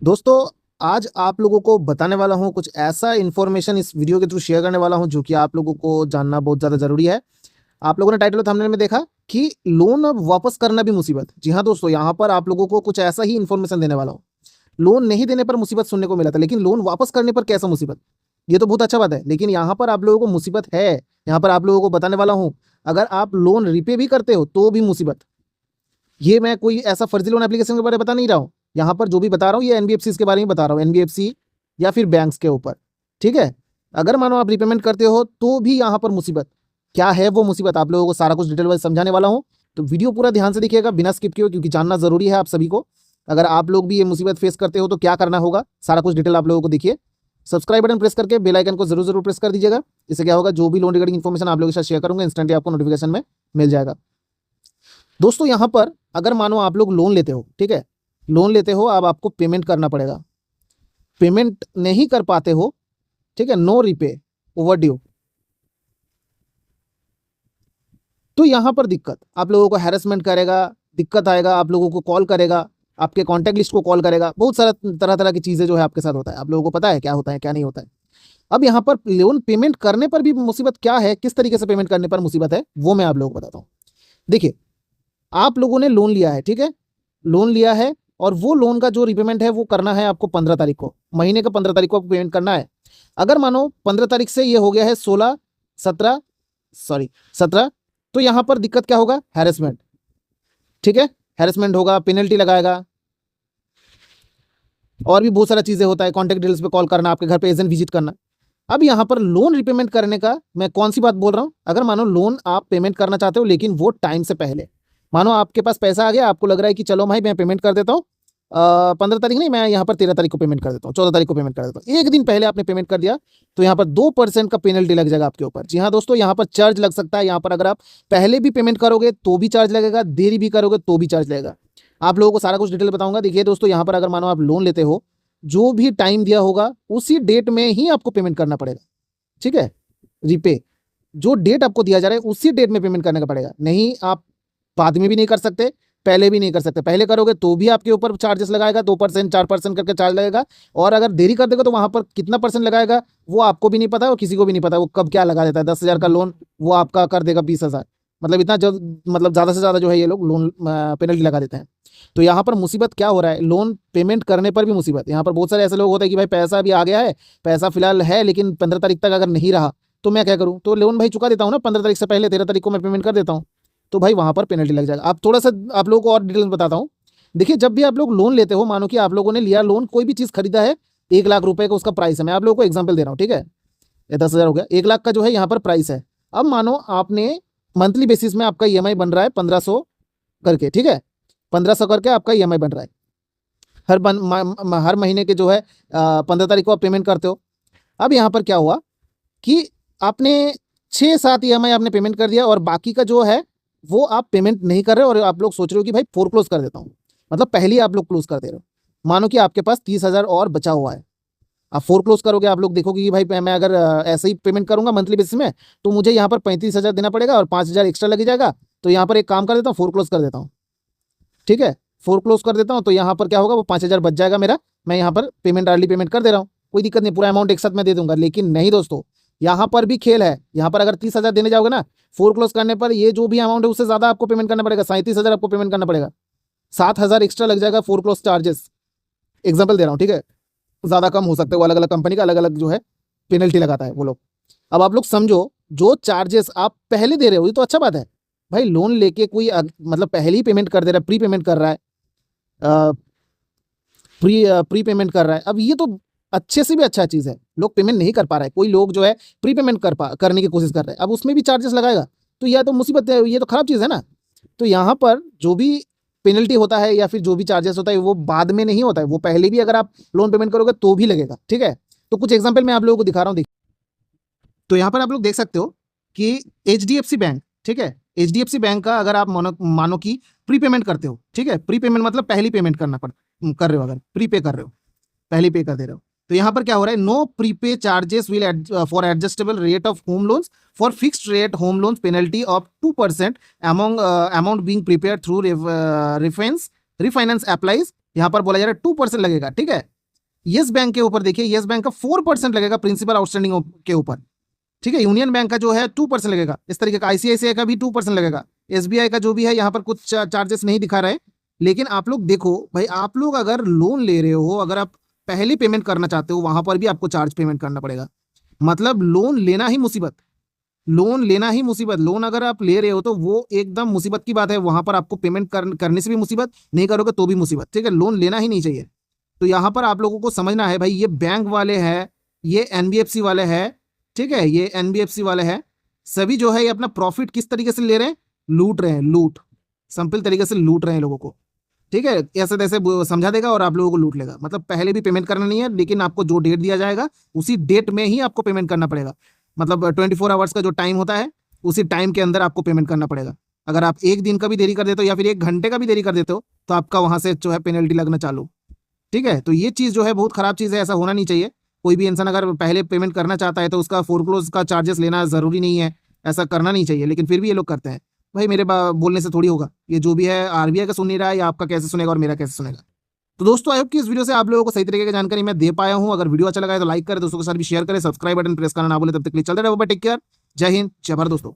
दोस्तों, आज आप लोगों को बताने वाला हूँ कुछ ऐसा इन्फॉर्मेशन इस वीडियो के थ्रू शेयर करने वाला हूँ जो कि आप लोगों को जानना बहुत ज़्यादा ज़रूरी है। आप लोगों ने टाइटल और थंबनेल में देखा कि लोन अब वापस करना भी मुसीबत। जी हाँ दोस्तों, यहाँ पर आप लोगों को कुछ ऐसा ही इन्फॉर्मेशन देने वाला हूँ। लोन नहीं देने पर मुसीबत सुनने को मिला था, लेकिन लोन वापस करने पर कैसा मुसीबत? ये तो बहुत अच्छा बात है, लेकिन यहाँ पर आप लोगों को मुसीबत है। यहाँ पर आप लोगों को बताने वाला हूँ, अगर आप लोन रिपे भी करते हो तो भी मुसीबत। ये मैं कोई ऐसा फर्जी लोन एप्लीकेशन के बारे में बता नहीं रहा हूँ। यहाँ पर जो भी बता रहा हूँ ये एनबीएफसी के बारे में बता रहा हूँ, एनबीएफसी या फिर बैंक्स के ऊपर। ठीक है, अगर मानो आप रिपेमेंट करते हो तो भी यहाँ पर मुसीबत। क्या है वो मुसीबत, आप लोगों को सारा कुछ डिटेल वाइज समझाने वाला हूँ। तो वीडियो पूरा ध्यान से देखिएगा, बिना स्किप किए, क्योंकि जानना जरूरी है आप सभी को। अगर आप लोग भी ये मुसीबत फेस करते हो तो क्या करना होगा, सारा कुछ डिटेल आप लोगों को देखिए। सब्सक्राइब बटन प्रेस करके बेल आइकन को जरूर जरूर प्रेस कर दीजिएगा। इससे क्या होगा, जो भी लोन रिगार्डिंग इन्फॉर्मेशन आप लोगों के साथ शेयर करूंगा इंस्टेंटली आपको नोटिफिकेशन में मिल जाएगा। दोस्तों, यहाँ पर अगर मानो आप लोग लोन लेते हो, ठीक है, लोन लेते हो, अब आपको पेमेंट करना पड़ेगा। पेमेंट नहीं कर पाते हो, ठीक है, नो रिपे, ओवर ड्यू, तो यहाँ पर दिक्कत, आप लोगों को हैरेसमेंट करेगा, दिक्कत आएगा, आप लोगों को कॉल करेगा, आपके कॉन्टैक्ट लिस्ट को कॉल करेगा, बहुत सारा तरह तरह की चीजें जो है आपके साथ होता है। आप लोगों को पता है क्या होता है क्या नहीं होता है। अब यहाँ पर लोन पेमेंट करने पर भी मुसीबत क्या है, किस तरीके से पेमेंट करने पर मुसीबत है, वो मैं आप लोगों को बताता हूँ। देखिए, आप लोगों ने लोन लिया है, ठीक है, लोन लिया है, और वो लोन का जो रिपेमेंट है वो करना है आपको 15 तारीख को, महीने का 15 तारीख को आपको पेमेंट करना है। अगर मानो 15 तारीख से ये हो गया है 16, 17, सॉरी 17, तो यहां पर दिक्कत क्या होगा, हैरेसमेंट। ठीक है, हैरेसमेंट होगा, पेनल्टी लगाएगा, और भी बहुत सारा चीजें होता है, कॉन्टैक्ट डिटेल्स पे कॉल करना, आपके घर पे एजेंट विजिट करना। अब यहाँ पर लोन रिपेमेंट करने का मैं कौन सी बात बोल रहा हूँ, अगर मानो लोन आप पेमेंट करना चाहते हो लेकिन वो टाइम से पहले, मानो आपके पास पैसा आ गया, आपको लग रहा है कि चलो भाई मैं पेमेंट कर देता हूँ 15 तारीख नहीं, मैं यहाँ पर 13 तारीख को पेमेंट कर देता हूँ, 14 तारीख को पेमेंट कर देता हूँ, एक दिन पहले आपने पेमेंट कर दिया, तो यहाँ पर 2% का पेनल्टी लग जाएगा आपके ऊपर। जी हाँ दोस्तों, यहाँ पर चार्ज लग सकता है। यहाँ पर अगर आप पहले भी पेमेंट करोगे तो भी चार्ज लगेगा, देरी भी करोगे तो भी चार्ज लगेगा। आप लोगों को सारा कुछ डिटेल बताऊंगा। देखिए दोस्तों, यहाँ पर अगर मानो आप लोन लेते हो, जो भी टाइम दिया होगा उसी डेट में ही आपको पेमेंट करना पड़ेगा। ठीक है, रिपे, जो डेट आपको दिया जा रहा है उसी डेट में पेमेंट करने का पड़ेगा। नहीं, आप बाद में भी नहीं कर सकते, पहले भी नहीं कर सकते। पहले करोगे तो भी आपके ऊपर चार्जेस लगाएगा, 2% 4% करके चार्ज लगेगा, और अगर देरी कर देगा तो वहां पर कितना परसेंट लगाएगा वो आपको भी नहीं पता और किसी को भी नहीं पता। वो कब क्या लगा देता है, 10,000 का लोन वो आपका कर देगा 20,000। मतलब इतना मतलब ज्यादा से ज्यादा जो है ये लोग लोन पेनल्टी लगा देते हैं। तो यहाँ पर मुसीबत क्या हो रहा है, लोन पेमेंट करने पर भी मुसीबत। यहाँ पर बहुत सारे ऐसे लोग होते हैं कि भाई पैसा भी आ गया है, पैसा फिलहाल है, लेकिन 15 तारीख तक अगर नहीं रहा तो मैं क्या करूँ, तो लोन भाई चुका देता हूँ ना 15 तारीख से पहले, 13 तारीख को मैं पेमेंट कर देता हूँ, तो भाई वहां पर पेनल्टी लग जाएगा। आप थोड़ा सा आप लोगों को और डिटेल में बताता हूँ। देखिए, जब भी आप लोग लोन लेते हो, मानो कि आप लोगों ने लिया लोन, कोई भी चीज खरीदा है, 1 लाख रुपए का उसका प्राइस है, मैं आप लोगों को एग्जाम्पल दे रहा हूँ, ठीक है, ये 10,000 हो गया, 1 लाख का जो है यहाँ पर प्राइस है। अब मानो आपने मंथली बेसिस में आपका ईएमआई बन रहा है 1500 करके, ठीक है, 1500 करके आपका ईएमआई बन रहा है। हर महीने के जो है 15 तारीख को आप पेमेंट करते हो। अब यहाँ पर क्या हुआ कि आपने 6-7 ईएमआई आपने पेमेंट कर दिया, और बाकी का जो है वो आप पेमेंट नहीं कर रहे हो, और आप लोग सोच रहे हो कि भाई फोर क्लोज कर देता हूँ, मतलब पहले ही आप लोग क्लोज कर दे रहे हो। मानो कि आपके पास 30,000 और बचा हुआ है, आप फोर क्लोज करोगे, आप लोग देखोगे कि भाई मैं अगर ऐसे ही पेमेंट करूंगा मंथली बेसिस में तो मुझे यहाँ पर 35,000 देना पड़ेगा और 5,000 एक्स्ट्रा लग जाएगा। तो यहाँ पर एक काम कर देता हूँ, फोर क्लोज कर देता हूँ, ठीक है, फोर क्लोज कर देता हूँ, तो यहाँ पर क्या होगा, वो 5,000 बच जाएगा मेरा। मैं यहाँ पर पेमेंट अर्ली पेमेंट कर दे रहा हूँ, कोई दिक्कत नहीं, पूरा अमाउंट एक साथ मैं दे दूंगा। लेकिन नहीं दोस्तों, यहाँ पर भी खेल है। यहाँ पर अगर 30,000 देने जाओगे ना, फोर क्लोज करने पर ये जो भी अमाउंट है उससे ज्यादा आपको पेमेंट करना पड़ेगा, 37,000 आपको पेमेंट करना पड़ेगा, 7,000 एक्स्ट्रा लग जाएगा फोर क्लोज चार्जेस। एग्जाम्पल दे रहा हूँ, ठीक है, ज्यादा कम हो सकता है, वो अलग अलग कंपनी का अलग अलग जो है पेनल्टी लगाता है वो लोग। अब आप लोग समझो, जो चार्जेस आप पहले दे रहे हो ये तो अच्छा बात है भाई, लोन लेके कोई मतलब पहले ही पेमेंट कर दे रहा है, प्री पेमेंट कर रहा है, प्री पेमेंट कर रहा है। अब ये तो अच्छे से भी अच्छा चीज है, लोग पेमेंट नहीं कर पा रहे हैं, कोई लोग जो है प्री पेमेंट करने की कोशिश कर रहे हैं, अब उसमें भी चार्जेस लगाएगा, तो यह तो मुसीबत है, ये तो खराब चीज है ना। तो यहाँ पर जो भी पेनल्टी होता है या फिर जो भी चार्जेस होता है वो बाद में नहीं होता है, वो पहले भी अगर आप लोन पेमेंट करोगे तो भी लगेगा। ठीक है, तो कुछ एग्जाम्पल मैं आप लोगों को दिखा रहा हूँ। तो यहाँ पर आप लोग देख सकते हो कि एचडीएफसी बैंक, ठीक है, एचडीएफसी बैंक का अगर आप मानो कि प्री पेमेंट करते हो, ठीक है, प्री पेमेंट मतलब पहली पेमेंट कर रहे हो, अगर प्री पे कर रहे हो, पहली पे कर दे रहे हो, तो यहाँ पर क्या हो रहा है, no prepay charges will for adjustable rate of home loans for fixed rate home loans penalty of 2% amount being prepaid through refinance applies. यहाँ पर बोला जा रहा है 2% लगेगा, ठीक है, यस बैंक के ऊपर देखिए, यस बैंक का 4% लगेगा प्रिंसिपल आउटस्टैंडिंग के ऊपर, ठीक है। यूनियन बैंक का जो है 2% लगेगा, इस तरीके का। आईसीआईसीआई का भी 2% लगेगा। एसबीआई का जो भी है यहाँ पर कुछ चार्जेस नहीं दिखा रहे। लेकिन आप लोग देखो भाई, आप लोग अगर लोन ले रहे हो, अगर आप पहले पेमेंट करना चाहते हो, वहां पर भी आपको चार्ज पेमेंट करना पड़ेगा। मतलब लोन लेना ही मुसीबत, लोन लेना ही मुसीबत। लोन अगर आप ले रहे हो तो वो एकदम मुसीबत की बात है। वहां पर आपको पेमेंट करने से भी मुसीबत, नहीं करोगे तो भी मुसीबत, ठीक है। लोन लेना ही नहीं चाहिए। तो यहाँ पर आप लोगों को समझना है भाई, ये बैंक वाले हैं, ये एनबीएफसी वाले हैं, ठीक है, ये एनबीएफसी वाले हैं, सभी जो है ये अपना प्रॉफिट किस तरीके से ले रहे हैं, लूट रहे हैं, लूट, सिंपल तरीके से लूट रहे हैं लोगों को, ठीक है। ऐसे तैसे समझा देगा और आप लोगों को लूट लेगा। मतलब पहले भी पेमेंट करना नहीं है, लेकिन आपको जो डेट दिया जाएगा उसी डेट में ही आपको पेमेंट करना पड़ेगा। मतलब 24 आवर्स का जो टाइम होता है, उसी टाइम के अंदर आपको पेमेंट करना पड़ेगा। अगर आप एक दिन का भी देरी कर देते हो या फिर 1 घंटे का भी देरी कर देते हो, तो आपका वहां से जो है पेनल्टी लगना चालू, ठीक है। तो ये चीज़ जो है बहुत खराब चीज़ है, ऐसा होना नहीं चाहिए। कोई भी इंसान अगर पहले पेमेंट करना चाहता है तो उसका फोरक्लोज का चार्जेस लेना ज़रूरी नहीं है, ऐसा करना नहीं चाहिए, लेकिन फिर भी ये लोग करते हैं। भाई मेरे बोलने से थोड़ी होगा, ये जो भी है आरबीआई का सुन नहीं रहा है, या आपका कैसे सुनेगा और मेरा कैसे सुनेगा। तो दोस्तों आई होप कि इस वीडियो से आप लोगों को सही तरीके की जानकारी मैं दे पाया हूं। अगर वीडियो अच्छा लगा है तो लाइक करें, दोस्तों के साथ भी शेयर करें, सब्सक्राइब बटन प्रेस करना ना भूलें। तब तक के लिए चलते रहो, टेक केयर, जय हिंद, जय भारत दोस्तों।